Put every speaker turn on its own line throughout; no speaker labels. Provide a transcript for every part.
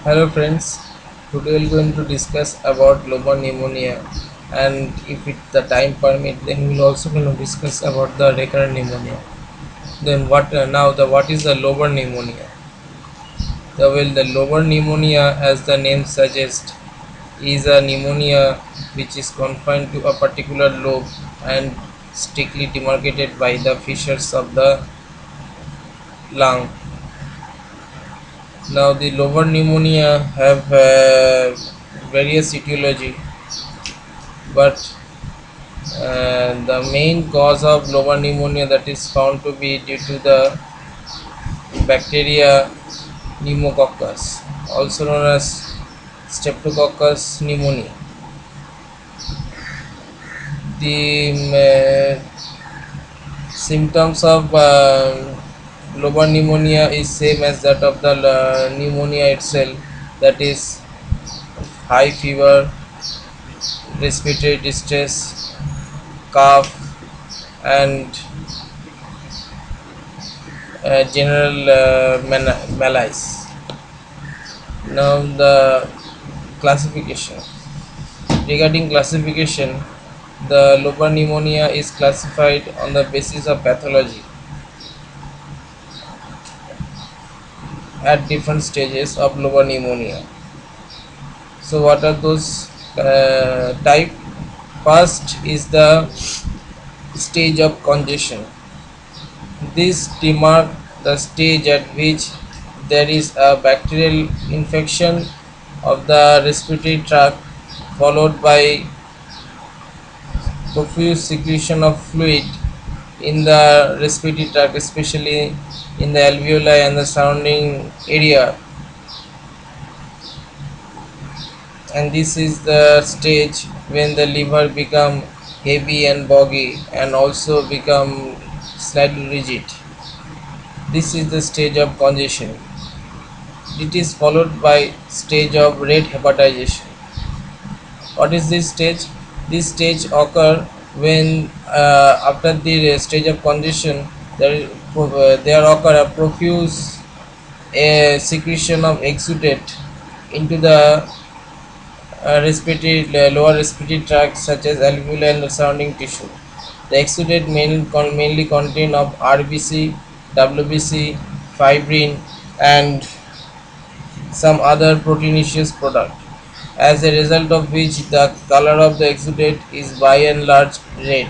Hello friends, today we are going to discuss about lobar pneumonia, and if the time permit, then we will also going to discuss about the recurrent pneumonia. Then what is the lobar pneumonia? The lobar pneumonia, as the name suggests, is a pneumonia which is confined to a particular lobe and strictly demarcated by the fissures of the lung. Now the lobar pneumonia have various etiology, but the main cause of lobar pneumonia that is found to be due to the bacteria pneumococcus, also known as streptococcus pneumoniae. The symptoms of lobar pneumonia is same as that of the pneumonia itself, that is high fever, respiratory distress, cough, and general malaise. Now the classification. Regarding classification, the lobar pneumonia is classified on the basis of pathology at different stages of lobar pneumonia. So what are those type? First is the stage of congestion. This demarks the stage at which there is a bacterial infection of the respiratory tract, followed by profuse secretion of fluid in the respiratory tract, especially in the alveoli and the surrounding area. And this is the stage when the liver become heavy and boggy and also become slightly rigid. This is the stage of congestion. It is followed by stage of red hepatization. What is this stage? This stage occur when after the stage of congestion there occur a profuse secretion of exudate into the lower respiratory tract, such as alveoli and the surrounding tissue. The exudate mainly contain of RBC, WBC, fibrin, and some other proteinaceous product, as a result of which the color of the exudate is by and large red.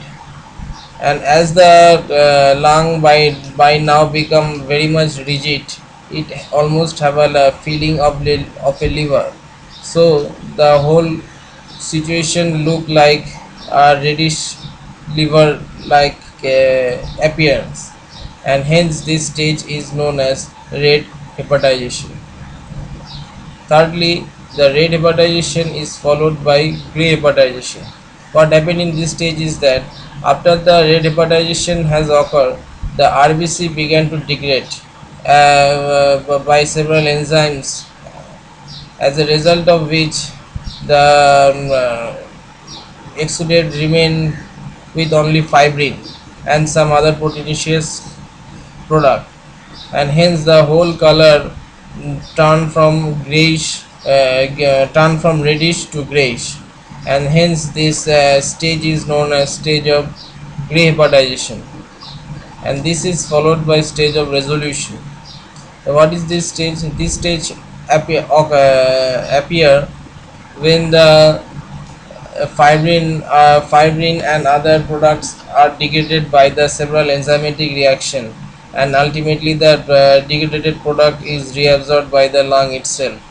And as the lung by now become very much rigid, it almost have a feeling of a liver, so the whole situation look like a reddish liver like appearance, and hence this stage is known as red hepatization. Thirdly, the red hepatization is followed by grey hepatization. What happened in this stage is that after the red hepatization has occurred, the RBC began to degrade by several enzymes, as a result of which the exudate remain with only fibrin and some other proteinaceous product, and hence the whole color turn from grayish turn from reddish to grayish, and hence this stage is known as stage of gray hepatization, and this is followed by stage of resolution. What is this stage? This stage appear when the fibrin and other products are degraded by the several enzymatic reaction, and ultimately the degraded product is reabsorbed by the lung itself,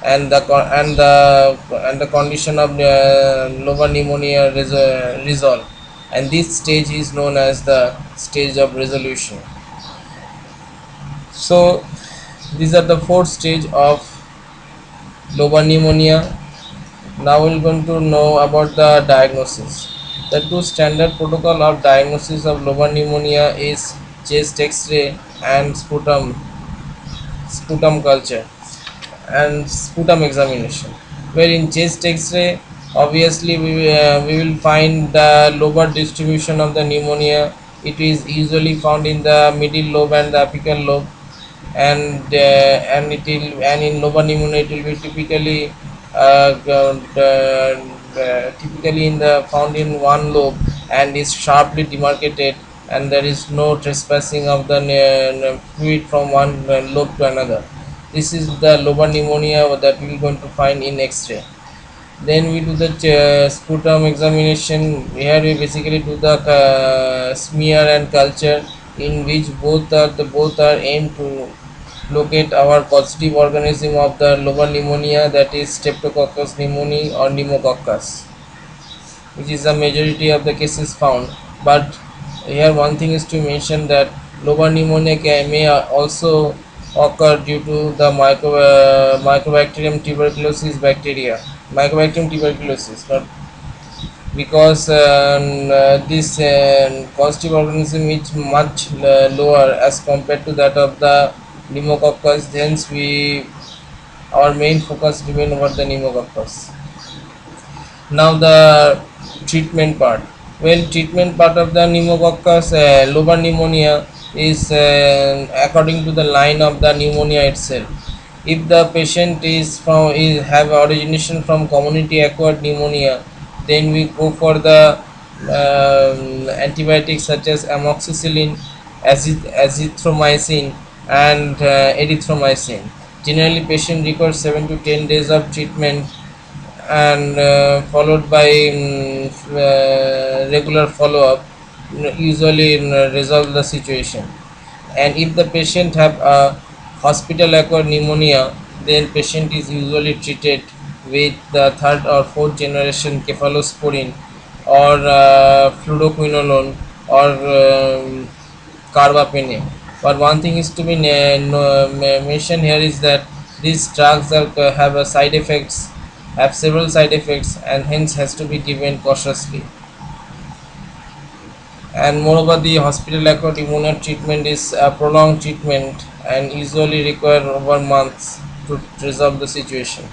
and the condition of lobar pneumonia resolve, and this stage is known as the stage of resolution. So these are the four stage of lobar pneumonia. Now we're going to know about the diagnosis. The two standard protocol of diagnosis of lobar pneumonia is chest X-ray and sputum culture and sputum examination. Where in chest X-ray, obviously we will find the lobar distribution of the pneumonia. It is usually found in the middle lobe and the apical lobe. and in lobar pneumonia it will be typically in the found in one lobe and is sharply demarcated, and there is no trespassing of the fluid from one lobe to another. This is the lobar pneumonia that we are going to find in X-ray. Then we do the sputum examination. Here we basically do the smear and culture, in which both are aimed to locate our positive organism of the lobar pneumonia, that is Streptococcus pneumoniae or Pneumococcus, which is the majority of the cases found. But here one thing is to mention that lobar pneumonia may also occur due to the Mycobacterium tuberculosis bacteria. Mycobacterium tuberculosis, not because this positive organism is much lower as compared to that of the pneumococcus. Hence we our main focus remain over the pneumococcus. Now the treatment part. Well, treatment part of the pneumococcus lobar pneumonia is according to the line of the pneumonia itself. If the patient have origination from community acquired pneumonia, then we go for the antibiotics such as amoxicillin, azithromycin, and erythromycin. Generally, patient requires 7 to 10 days of treatment, and followed by regular follow-up, usually resolve the situation. And if the patient have a hospital acquired pneumonia, then patient is usually treated with the third or fourth generation cephalosporin or fluoroquinolone or carbapenem. But one thing is to be mentioned here is that these drugs have a side effects, have several side effects, and hence has to be given cautiously. And moreover, the hospital acquired pneumonia treatment is a prolonged treatment and usually require over months to resolve the situation.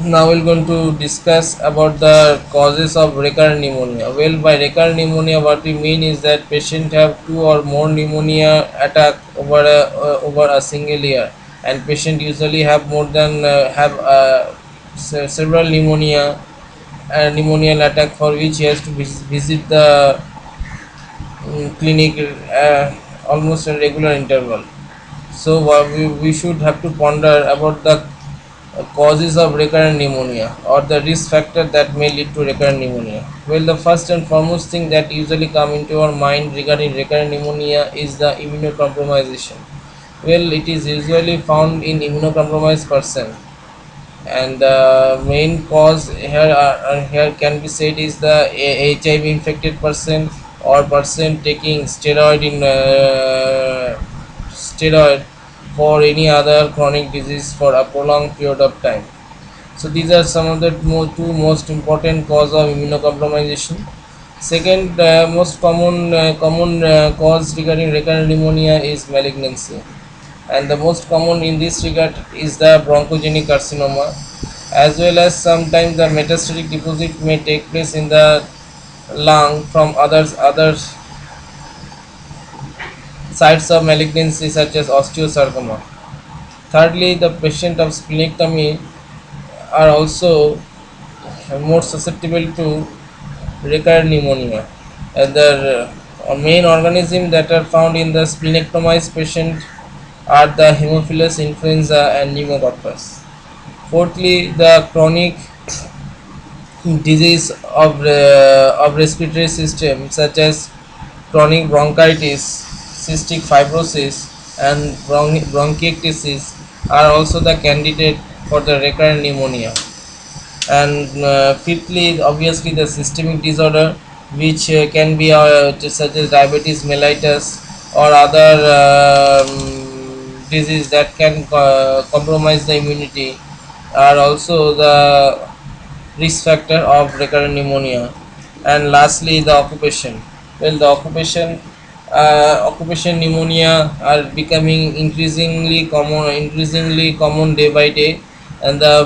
Now we're going to discuss about the causes of recurrent pneumonia. Well, by recurrent pneumonia, what we mean is that patient have 2 or more pneumonia attack over a single year, and patient usually have more than several pneumonial attack, for which he has to visit the clinic almost a regular interval. So we should have to ponder about the causes of recurrent pneumonia or the risk factor that may lead to recurrent pneumonia. Well, the first and foremost thing that usually come into our mind regarding recurrent pneumonia is the immunocompromisation. Well, it is usually found in immunocompromised person, and the main cause here can be said is the HIV infected person or person taking steroid for any other chronic disease for a prolonged period of time. So these are some of the two most important cause of immunocompromisation. Second most common cause regarding recurrent pneumonia is malignancy, and the most common in this regard is the bronchogenic carcinoma, as well as sometimes the metastatic deposit may take place in the lung from other sites of malignancy such as osteosarcoma. Thirdly, the patient of splenectomy are also more susceptible to recurrent pneumonia, and the main organisms that are found in the splenectomized patient are the Haemophilus influenza and Pneumococcus. Fourthly, the chronic disease of respiratory system such as chronic bronchitis, cystic fibrosis, and bronchiectasis are also the candidate for the recurrent pneumonia. And fifthly, obviously the systemic disorder, which can be such as diabetes mellitus or other disease that can compromise the immunity, are also the risk factor of recurrent pneumonia. And lastly, the occupation. Well, the occupation pneumonia are becoming increasingly common day by day, and there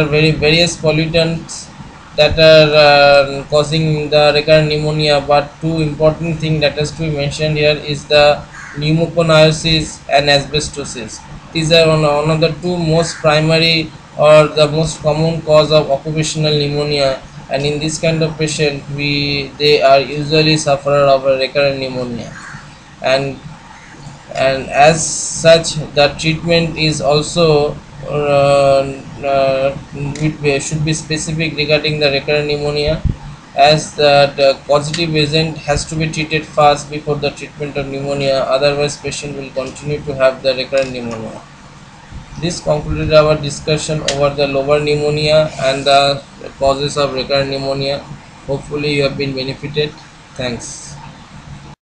are various pollutants that are causing the recurrent pneumonia, but two important thing that has to be mentioned here is the pneumoconiosis and asbestosis. These are one of the two most primary or the most common cause of occupational pneumonia, and in this kind of patient they are usually sufferer of a recurrent pneumonia, and as such the treatment is also should be specific regarding the recurrent pneumonia, as the causative agent has to be treated fast before the treatment of pneumonia, otherwise patient will continue to have the recurrent pneumonia. This concluded our discussion over the lobar pneumonia and the causes of recurrent pneumonia. Hopefully you have been benefited. Thanks.